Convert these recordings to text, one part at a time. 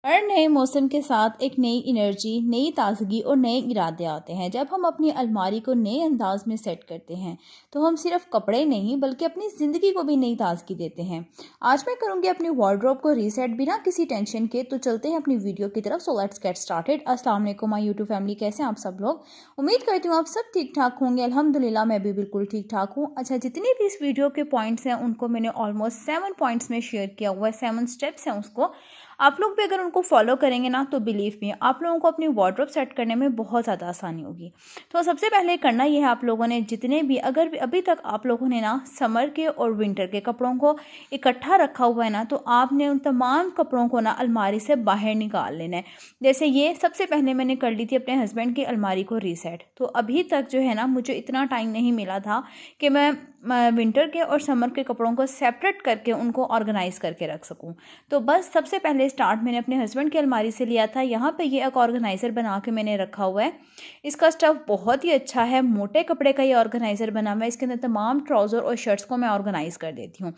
हर नए मौसम के साथ एक नई एनर्जी, नई ताजगी और नए इरादे आते हैं। जब हम अपनी अलमारी को नए अंदाज में सेट करते हैं तो हम सिर्फ कपड़े नहीं बल्कि अपनी ज़िंदगी को भी नई ताजगी देते हैं। आज मैं करूंगी अपनी वार्डरोब को रीसेट बिना किसी टेंशन के। तो चलते हैं अपनी वीडियो की तरफ। So let's get started. अस्सलाम वालेकुम माय यूट्यूब फैमिली, कैसे हैं आप सब लोग? उम्मीद करती हूँ आप सब ठीक ठाक होंगे। अल्हम्दुलिल्लाह मैं भी बिल्कुल ठीक ठाक हूँ। अच्छा, जितने भी इस वीडियो के पॉइंट्स हैं उनको मैंने ऑलमोस्ट 7 पॉइंट्स में शेयर किया हुआ है। 7 स्टेप्स हैं उसको। आप लोग भी अगर उनको फॉलो करेंगे ना तो बिलीव मी, आप लोगों को अपनी वार्डरोब सेट करने में बहुत ज़्यादा आसानी होगी। तो सबसे पहले करना ये है, आप लोगों ने जितने भी अगर भी अभी तक आप लोगों ने ना समर के और विंटर के कपड़ों को इकट्ठा रखा हुआ है ना, तो आपने उन तमाम कपड़ों को ना अलमारी से बाहर निकाल लेना है। जैसे ये सबसे पहले मैंने कर ली थी अपने हस्बैंड की अलमारी को रीसेट। तो अभी तक जो है ना मुझे इतना टाइम नहीं मिला था कि मैं विंटर के और समर के कपड़ों को सेपरेट करके उनको ऑर्गेनाइज करके रख सकूं। तो बस सबसे पहले स्टार्ट मैंने अपने हस्बैंड की अलमारी से लिया था। यहाँ पे ये एक ऑर्गेनाइज़र बना के मैंने रखा हुआ है। इसका स्टफ़ बहुत ही अच्छा है, मोटे कपड़े का ये ऑर्गेनाइज़र बना हुआ है। इसके अंदर तमाम ट्राउज़र और शर्ट्स को मैं ऑर्गेनाइज़ कर देती हूँ।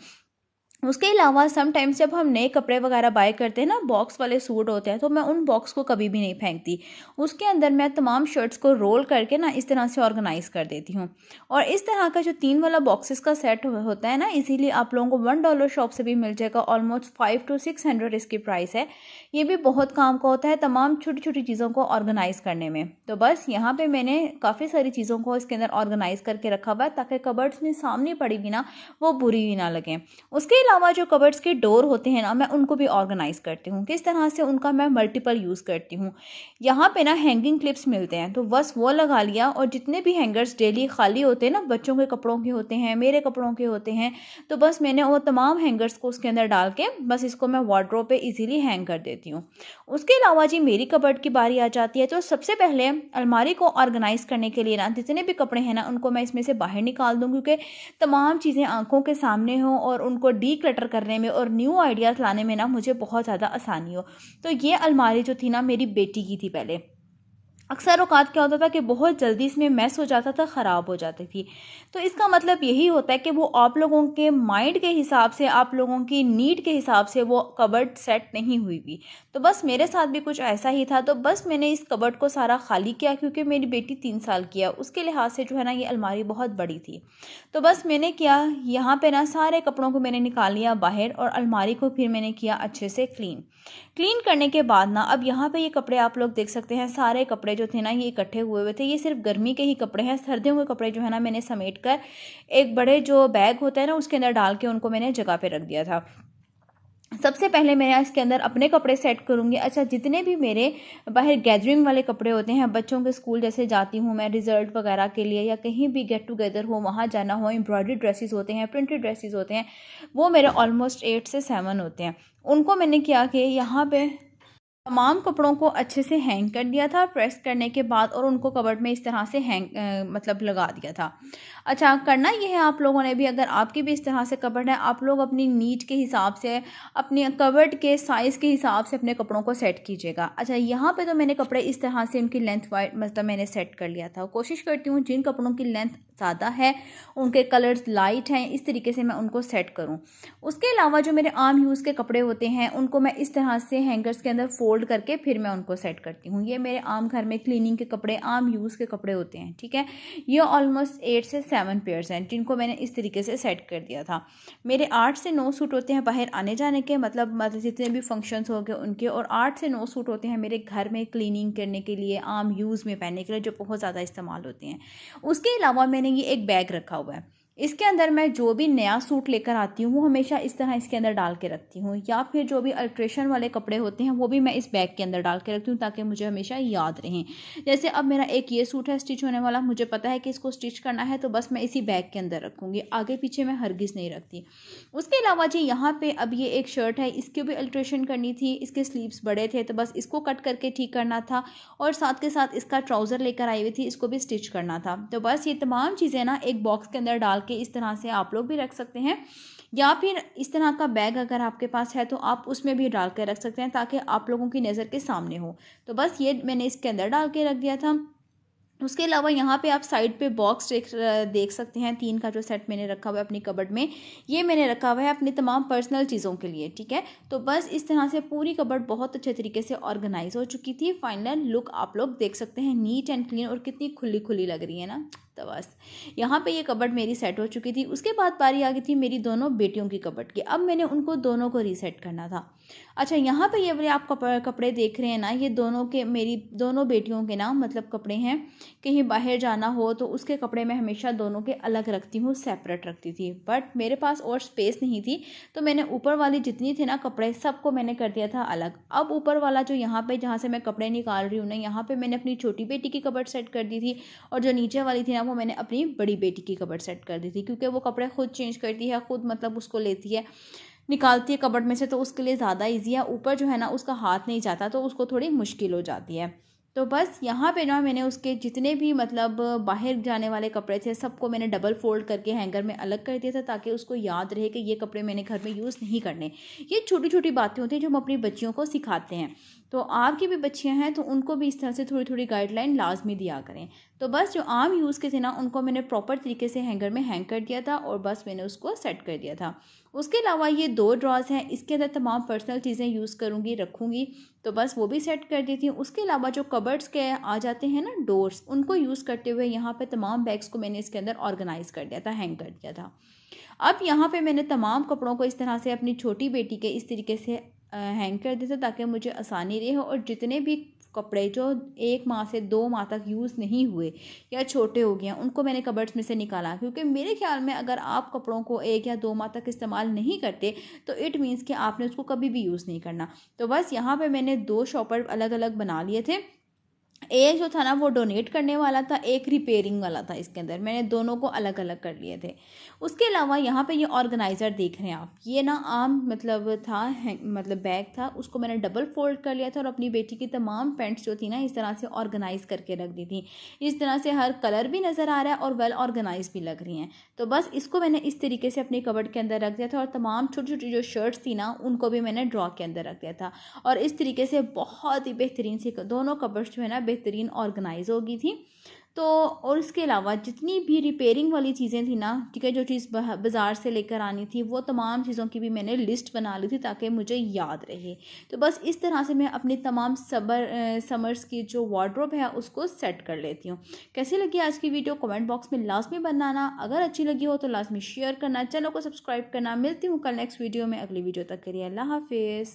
उसके अलावा समटाइम्स जब हम नए कपड़े वगैरह बाय करते हैं ना, बॉक्स वाले सूट होते हैं, तो मैं उन बॉक्स को कभी भी नहीं फेंकती। उसके अंदर मैं तमाम शर्ट्स को रोल करके ना इस तरह से ऑर्गेनाइज़ कर देती हूँ। और इस तरह का जो 3 वाला बॉक्सेस का सेट होता है ना, इजीली आप लोगों को $1 शॉप से भी मिल जाएगा। ऑलमोस्ट 5 to 600 इसकी प्राइस है। ये भी बहुत काम का होता है तमाम छोटी छोटी चीज़ों को ऑर्गेनाइज़ करने में। तो बस यहाँ पर मैंने काफ़ी सारी चीज़ों को इसके अंदर ऑर्गेनाइज़ करके रखा हुआ है ताकि कबर्ड्स में सामने पड़ी भी ना वो बुरी भी ना लगें। उसके अलावा जो कबर्ड्स के डोर होते हैं ना, मैं उनको भी ऑर्गेनाइज करती हूँ। किस तरह से उनका मैं मल्टीपल यूज़ करती हूँ। यहाँ पे ना हैंगिंग क्लिप्स मिलते हैं, तो बस वो लगा लिया। और जितने भी हैंगर्स डेली खाली होते हैं ना, बच्चों के कपड़ों के होते हैं, मेरे कपड़ों के होते हैं, तो बस मैंने वो तमाम हैंगर्स को उसके अंदर डाल के बस इसको मैं वार्डरोब पे इजीली हैंग कर देती हूँ। उसके अलावा जी मेरी कबर्ड की बारी आ जाती है। तो सबसे पहले अलमारी को ऑर्गेनाइज करने के लिए ना जितने भी कपड़े हैं ना उनको मैं इसमें से बाहर निकाल दूँ, क्योंकि तमाम चीज़ें आंखों के सामने हों और उनको डी क्लटर करने में और न्यू आइडियाज़ लाने में ना मुझे बहुत ज़्यादा आसानी हो। तो ये अलमारी जो थी ना मेरी बेटी की थी पहले। अक्सर औक़ात क्या होता था कि बहुत जल्दी इसमें मैस हो जाता था, ख़राब हो जाती थी। तो इसका मतलब यही होता है कि वो आप लोगों के माइंड के हिसाब से, आप लोगों की नीड के हिसाब से वो कबर्ड सेट नहीं हुई भी। तो बस मेरे साथ भी कुछ ऐसा ही था। तो बस मैंने इस कबर्ड को सारा खाली किया, क्योंकि मेरी बेटी 3 साल की है। उसके लिहाज से जो है ना ये अलमारी बहुत बड़ी थी। तो बस मैंने किया, यहाँ पे ना सारे कपड़ों को मैंने निकाल लिया बाहर और अलमारी को फिर मैंने किया अच्छे से क्लीन करने के बाद ना अब यहाँ पे ये कपड़े आप लोग देख सकते हैं। सारे कपड़े जो थे ना ये इकट्ठे हुए हुए थे। ये सिर्फ गर्मी के ही कपड़े हैं। सर्दियों के कपड़े जो है ना मैंने समेट कर एक बड़े जो बैग होता है ना उसके अंदर डाल के उनको मैंने जगह पे रख दिया था। सबसे पहले मैं इसके अंदर अपने कपड़े सेट करूँगी। अच्छा, जितने भी मेरे बाहर गैदरिंग वाले कपड़े होते हैं, बच्चों के स्कूल जैसे जाती हूँ मैं रिज़ल्ट वगैरह के लिए, या कहीं भी गेट टुगेदर हो वहाँ जाना हो, एम्ब्रॉयडरी ड्रेसेस होते हैं, प्रिंटेड ड्रेसेस होते हैं, वो मेरे ऑलमोस्ट 8 से 7 होते हैं। उनको मैंने किया कि यहाँ पे तमाम कपड़ों को अच्छे से हैंग कर दिया था प्रेस करने के बाद, और उनको कबर्ड में इस तरह से मतलब लगा दिया था। अच्छा, करना ये है आप लोगों ने भी, अगर आपकी भी इस तरह से कबर्ड है, आप लोग अपनी नीड के हिसाब से, अपनी कबर्ड के साइज़ के हिसाब से अपने कपड़ों को सेट कीजिएगा। अच्छा, यहाँ पे तो मैंने कपड़े इस तरह से उनकी लेंथ वाइज मतलब मैंने सेट कर लिया था। कोशिश करती हूँ जिन कपड़ों की लेंथ ज़्यादा है, उनके कलर्स लाइट हैं, इस तरीके से मैं उनको सेट करूँ। उसके अलावा जो मेरे आम यूज़ के कपड़े होते हैं उनको मैं इस तरह से हैंगर्स के अंदर फोल्ड करके फिर मैं उनको सेट करती हूँ। ये मेरे आम घर में क्लीनिंग के कपड़े, आम यूज़ के कपड़े होते हैं, ठीक है। ये ऑलमोस्ट 8 से 7 पेयर्स हैं जिनको मैंने इस तरीके से सेट कर दिया था। मेरे 8 से 9 सूट होते हैं बाहर आने जाने के, मतलब जितने भी फंक्शंस हो गए उनके, और 8 से 9 सूट होते हैं मेरे घर में क्लीनिंग करने के लिए, आम यूज़ में पहनने के लिए, जो बहुत ज़्यादा इस्तेमाल होते हैं। उसके अलावा मैंने ये एक बैग रखा हुआ है। इसके अंदर मैं जो भी नया सूट लेकर आती हूँ वो हमेशा इस तरह इसके अंदर डाल के रखती हूँ, या फिर जो भी अल्ट्रेशन वाले कपड़े होते हैं वो भी मैं इस बैग के अंदर डाल के रखती हूँ ताकि मुझे हमेशा याद रहें। जैसे अब मेरा एक ये सूट है स्टिच होने वाला, मुझे पता है कि इसको स्टिच करना है, तो बस मैं इसी बैग के अंदर रखूँगी, आगे पीछे मैं हरगिज़ नहीं रखती। उसके अलावा जी यहाँ पे अब ये एक शर्ट है, इसकी भी अल्ट्रेशन करनी थी, इसके स्लीव्स बड़े थे तो बस इसको कट करके ठीक करना था, और साथ के साथ इसका ट्राउज़र लेकर आई हुई थी, इसको भी स्टिच करना था। तो बस ये तमाम चीज़ें ना एक बॉक्स के अंदर डाल के इस तरह से आप लोग भी रख सकते हैं, या फिर इस तरह का बैग अगर आपके पास है तो आप उसमें भी डाल के रख सकते हैं ताकि आप लोगों की नज़र के सामने हो। तो बस ये मैंने इसके अंदर डाल के रख दिया था। उसके अलावा यहाँ पे आप साइड पे बॉक्स देख सकते हैं, 3 का जो सेट मैंने रखा हुआ है अपनी कबर्ड में, ये मैंने रखा हुआ है अपनी तमाम पर्सनल चीज़ों के लिए, ठीक है। तो बस इस तरह से पूरी कबर्ड बहुत अच्छे तरीके से ऑर्गेनाइज हो चुकी थी। फाइनल लुक आप लोग देख सकते हैं, नीट एंड क्लीन, और कितनी खुली खुली लग रही है ना। तो बस यहाँ पे ये कबर्ड मेरी सेट हो चुकी थी। उसके बाद बारी आ गई थी मेरी दोनों बेटियों की कबर्ड की। अब मैंने उनको दोनों को रीसेट करना था। अच्छा, यहाँ पे ये वाले आप कपड़े देख रहे हैं ना, ये दोनों के, मेरी दोनों बेटियों के ना मतलब कपड़े हैं। कहीं बाहर जाना हो तो उसके कपड़े मैं हमेशा दोनों के अलग रखती हूँ, सेपरेट रखती थी। बट मेरे पास और स्पेस नहीं थी, तो मैंने ऊपर वाली जितनी थी ना कपड़े, सबको मैंने कर दिया था अलग। अब ऊपर वाला जो यहाँ पे जहाँ से मैं कपड़े निकाल रही हूँ ना, यहाँ पे मैंने अपनी छोटी बेटी की कबर्ड सेट कर दी थी, और जो नीचे वाली थी ना वो मैंने अपनी बड़ी बेटी की कबर्ड सेट कर दी थी, क्योंकि वो कपड़े खुद चेंज करती है, खुद मतलब उसको लेती है, निकालती है कबर्ड में से, तो उसके लिए ज़्यादा ईजी है। ऊपर जो है ना उसका हाथ नहीं जाता, तो उसको थोड़ी मुश्किल हो जाती है। तो बस यहाँ पे ना मैंने उसके जितने भी मतलब बाहर जाने वाले कपड़े थे, सबको मैंने डबल फोल्ड करके हैंगर में अलग कर दिया था, ताकि उसको याद रहे कि ये कपड़े मैंने घर में यूज़ नहीं करने। ये छोटी छोटी बातें होती हैं जो हम अपनी बच्चियों को सिखाते हैं। तो आपकी भी बच्चियां हैं तो उनको भी इस तरह से थोड़ी थोड़ी गाइडलाइन लाजमी दिया करें। तो बस जो आम यूज़ के थे ना, उनको मैंने प्रॉपर तरीके से हैंगर में हैंग कर दिया था, और बस मैंने उसको सेट कर दिया था। उसके अलावा ये 2 ड्रॉज हैं, इसके अंदर तमाम पर्सनल चीज़ें यूज़ करूँगी, रखूँगी, तो बस वो भी सेट कर देती हूँ। उसके अलावा जो कबर्ड्स के आ जाते हैं ना डोर्स, उनको यूज़ करते हुए यहाँ पे तमाम बैग्स को मैंने इसके अंदर ऑर्गेनाइज़ कर दिया था, हैंग कर दिया था। अब यहाँ पे मैंने तमाम कपड़ों को इस तरह से अपनी छोटी बेटी के इस तरीके से हैंग कर दिया था, ताकि मुझे आसानी रहे, और जितने भी कपड़े जो 1 माह से 2 माह तक यूज़ नहीं हुए या छोटे हो गए हैं, उनको मैंने कबर्ड्स में से निकाला, क्योंकि मेरे ख्याल में अगर आप कपड़ों को 1 या 2 माह तक इस्तेमाल नहीं करते, तो इट मीन्स कि आपने उसको कभी भी यूज़ नहीं करना। तो बस यहाँ पे मैंने 2 शॉपर अलग अलग बना लिए थे। एक जो था ना वो डोनेट करने वाला था, एक रिपेयरिंग वाला था। इसके अंदर मैंने दोनों को अलग अलग कर लिए थे। उसके अलावा यहाँ पे ये ऑर्गेनाइज़र देख रहे हैं आप, ये ना आम मतलब था, मतलब बैग था, उसको मैंने डबल फोल्ड कर लिया था, और अपनी बेटी की तमाम पैंट्स जो थी ना इस तरह से ऑर्गेनाइज करके रख दी थी। इस तरह से हर कलर भी नज़र आ रहा है और वेल ऑर्गेनाइज भी लग रही हैं। तो बस इसको मैंने इस तरीके से अपनी कबर्ड के अंदर रख दिया था, और तमाम छोटी छोटी जो शर्ट्स थी ना उनको भी मैंने ड्रॉ के अंदर रख दिया था। और इस तरीके से बहुत ही बेहतरीन सी दोनों कबर्ड्स जो है ना बेहतरीन ऑर्गेनाइज हो गई थी। तो और इसके अलावा जितनी भी रिपेयरिंग वाली चीज़ें थी ना, ठीक है, जो चीज़ बाज़ार से लेकर आनी थी, वो तमाम चीज़ों की भी मैंने लिस्ट बना ली थी, ताकि मुझे याद रहे। तो बस इस तरह से मैं अपनी तमाम समर्स की जो वार्डरोब है उसको सेट कर लेती हूँ। कैसी लगी आज की वीडियो कमेंट बॉक्स में लाजमी बनाना। अगर अच्छी लगी हो तो लाजमी शेयर करना, चैनल को सब्सक्राइब करना। मिलती हूँ कल नेक्स्ट वीडियो में। अगली वीडियो तक के लिए अल्लाह हाफिज़।